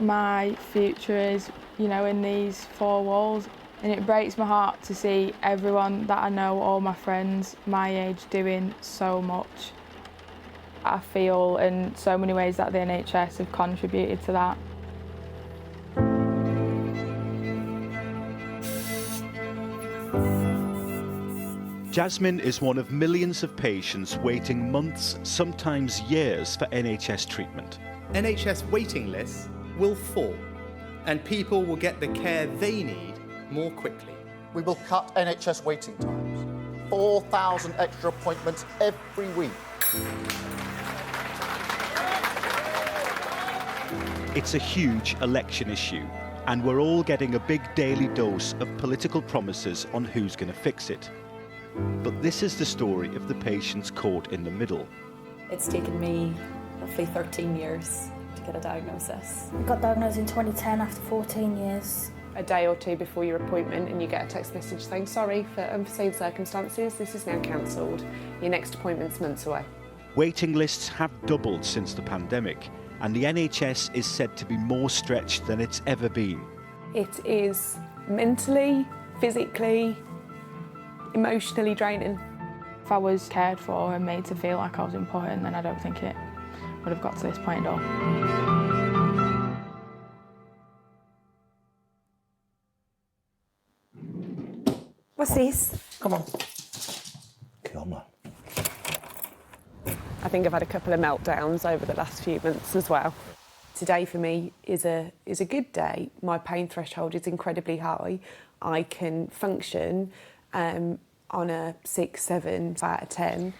my future is, in these four walls. And it breaks my heart to see everyone that I know, all my friends my age, doing so much. I feel in so many ways that the NHS have contributed to that. Jasmine is one of millions of patients waiting months, sometimes years, for NHS treatment. NHS waiting lists will fall and people will get the care they need more quickly. We will cut NHS waiting times. 4,000 extra appointments every week. It's a huge election issue, and we're all getting a big daily dose of political promises on who's going to fix it. But this is the story of the patients caught in the middle. It's taken me roughly 13 years to get a diagnosis. I got diagnosed in 2010 after 14 years. A day or two before your appointment and you get a text message saying, sorry, for unforeseen circumstances, this is now cancelled. Your next appointment's months away. Waiting lists have doubled since the pandemic, and the NHS is said to be more stretched than it's ever been. It is mentally, physically, emotionally draining. If I was cared for and made to feel like I was important, then I don't think it would have got to this point at all. What's this? Come on. Come on. I think I've had a couple of meltdowns over the last few months as well. Today for me is a good day. My pain threshold is incredibly high. I can function on a 6, 7 out of 10.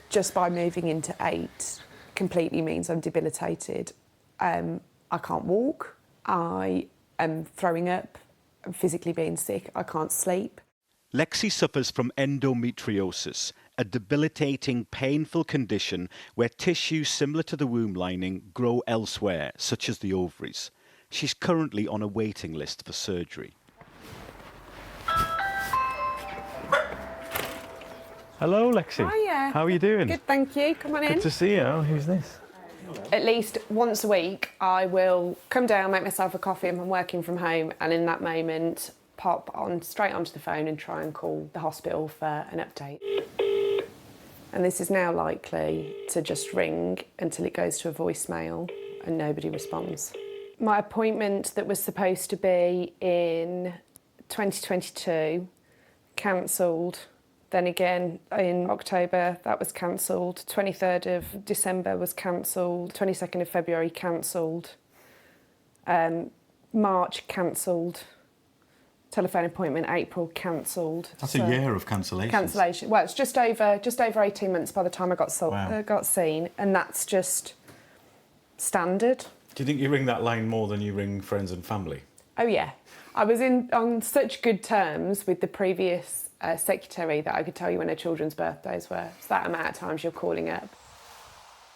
Just by moving into 8 completely means I'm debilitated. I can't walk. I am throwing up. I'm physically being sick. I can't sleep. Lexi suffers from endometriosis, a debilitating, painful condition where tissues similar to the womb lining grow elsewhere, such as the ovaries. She's currently on a waiting list for surgery. Hello, Lexi. Hiya. How are you doing? Good, thank you. Come on in. Good to see you. Who's this? At least once a week, I will come down, make myself a coffee if I'm working from home, and in that moment, pop on straight onto the phone and try and call the hospital for an update. And this is now likely to just ring until it goes to a voicemail and nobody responds. My appointment that was supposed to be in 2022 cancelled. Then again in October that was cancelled. 23rd of December was cancelled. 22nd of February cancelled. March cancelled. Telephone appointment April cancelled. That's a year of cancellations. Cancellation. Well, it's just over 18 months by the time I got seen, and that's just standard. Do you think you ring that line more than you ring friends and family? Oh yeah, I was on such good terms with the previous secretary that I could tell you when her children's birthdays were. It's that amount of times you're calling up.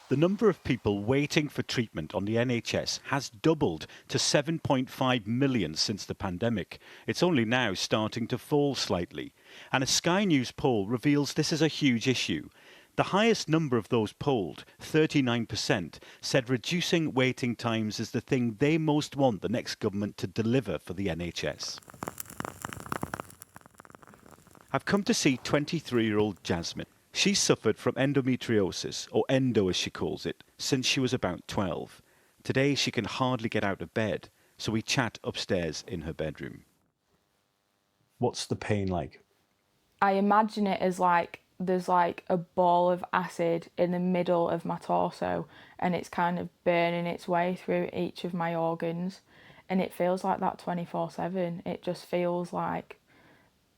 The number of people waiting for treatment on the NHS has doubled to 7.5 million since the pandemic. It's only now starting to fall slightly. And a Sky News poll reveals this is a huge issue. The highest number of those polled, 39%, said reducing waiting times is the thing they most want the next government to deliver for the NHS. I've come to see 23-year-old Jasmine. She suffered from endometriosis, or endo as she calls it, since she was about 12. Today she can hardly get out of bed, so we chat upstairs in her bedroom. What's the pain like? I imagine it as like there's like a ball of acid in the middle of my torso and it's kind of burning its way through each of my organs, and it feels like that 24/7. It just feels like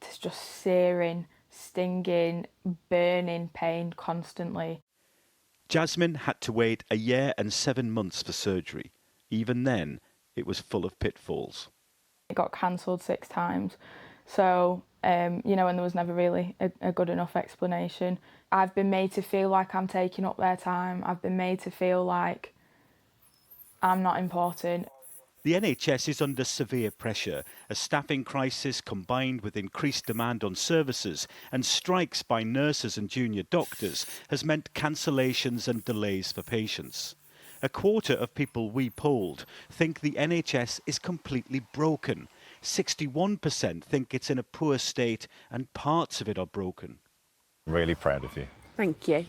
there's just searing, stinging, burning pain constantly. Jasmine had to wait a year and 7 months for surgery. Even then, it was full of pitfalls. It got cancelled 6 times. So, and there was never really a good enough explanation. I've been made to feel like I'm taking up their time. I've been made to feel like I'm not important. The NHS is under severe pressure. A staffing crisis combined with increased demand on services and strikes by nurses and junior doctors has meant cancellations and delays for patients. A quarter of people we polled think the NHS is completely broken. 61% think it's in a poor state and parts of it are broken. Really proud of you. Thank you.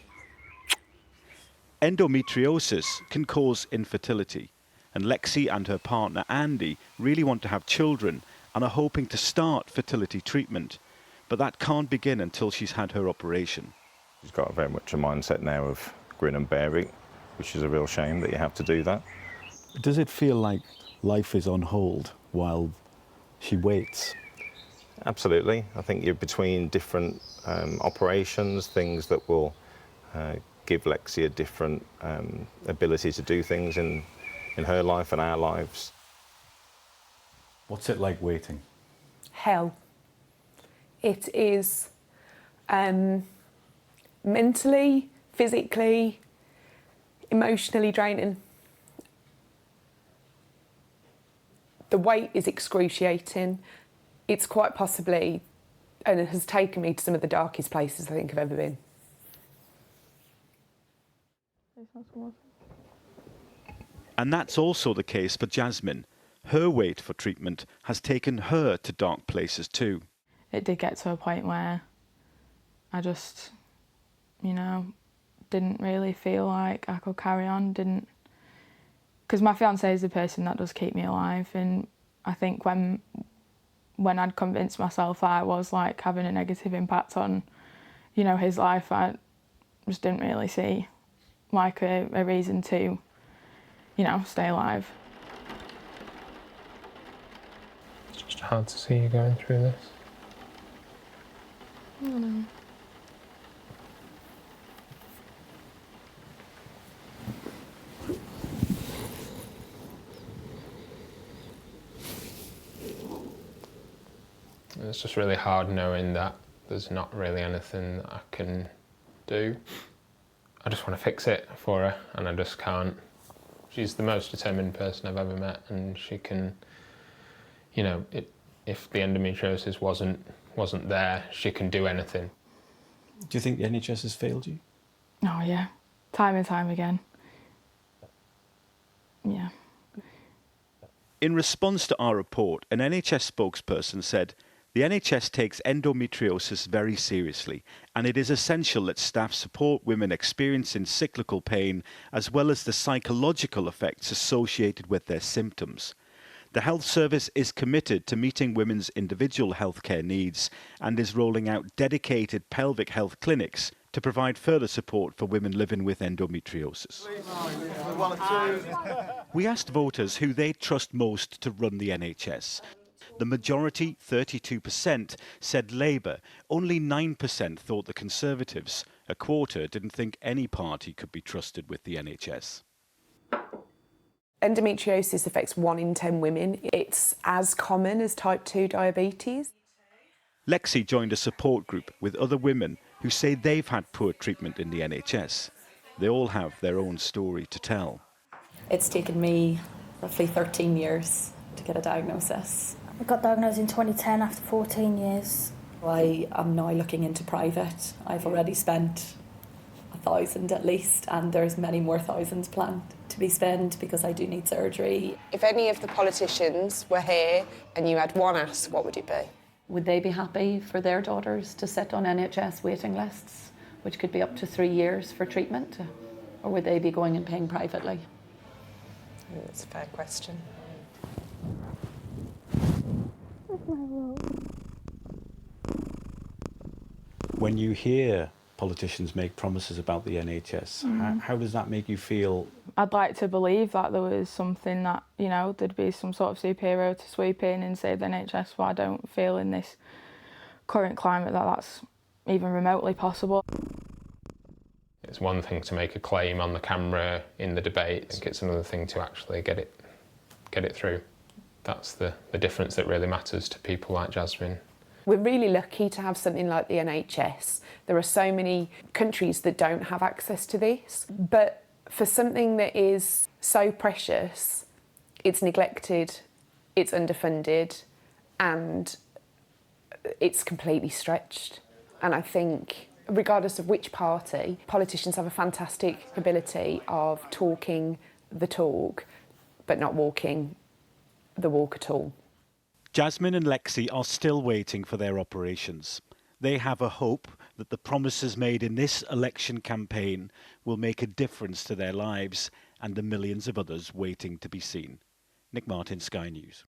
Endometriosis can cause infertility, and Lexi and her partner Andy really want to have children and are hoping to start fertility treatment, but that can't begin until she's had her operation. She's got very much a mindset now of grin and bear it, which is a real shame that you have to do that. Does it feel like life is on hold while she waits? Absolutely. I think you're between different operations, things that will give Lexi a different ability to do things in her life and our lives. What's it like waiting? Hell. It is mentally, physically, emotionally draining. The wait is excruciating. It's quite possibly, and it has taken me to some of the darkest places I think I've ever been. And that's also the case for Jasmine. Her wait for treatment has taken her to dark places too. It did get to a point where I just, didn't really feel like I could carry on, because my fiancé is the person that does keep me alive, and I think when I'd convinced myself that I was like having a negative impact on, his life, I just didn't really see like a reason to, stay alive. It's just hard to see you going through this. I don't know. It's just really hard knowing that there's not really anything that I can do. I just want to fix it for her, and I just can't. She's the most determined person I've ever met, and she can, if the endometriosis wasn't there, she can do anything. Do you think the NHS has failed you? Oh yeah, time and time again. Yeah. In response to our report, an NHS spokesperson said, "The NHS takes endometriosis very seriously, and it is essential that staff support women experiencing cyclical pain as well as the psychological effects associated with their symptoms. The health service is committed to meeting women's individual healthcare needs and is rolling out dedicated pelvic health clinics to provide further support for women living with endometriosis." We asked voters who they trust most to run the NHS. The majority, 32%, said Labour. Only 9% thought the Conservatives. A quarter didn't think any party could be trusted with the NHS. Endometriosis affects 1 in 10 women. It's as common as type 2 diabetes. Lexi joined a support group with other women who say they've had poor treatment in the NHS. They all have their own story to tell. It's taken me roughly 13 years to get a diagnosis. I got diagnosed in 2010 after 14 years. I am now looking into private. I've already spent 1,000 at least, and there's many more thousands planned to be spent because I do need surgery. If any of the politicians were here and you had one ask, what would it be? Would they be happy for their daughters to sit on NHS waiting lists, which could be up to 3 years for treatment? Or would they be going and paying privately? That's a fair question. When you hear politicians make promises about the NHS, how does that make you feel? I'd like to believe that there was something that, there'd be some sort of superhero to sweep in and save the NHS, but I don't feel in this current climate that that's even remotely possible. It's one thing to make a claim on the camera in the debate. I think it's another thing to actually get it through. That's the difference that really matters to people like Jasmine. We're really lucky to have something like the NHS. There are so many countries that don't have access to this, but for something that is so precious, it's neglected, it's underfunded, and it's completely stretched. And I think, regardless of which party, politicians have a fantastic ability of talking the talk, but not walking the walk at all. Jasmine and Lexi are still waiting for their operations. They have a hope that the promises made in this election campaign will make a difference to their lives and the millions of others waiting to be seen. Nick Martin, Sky News.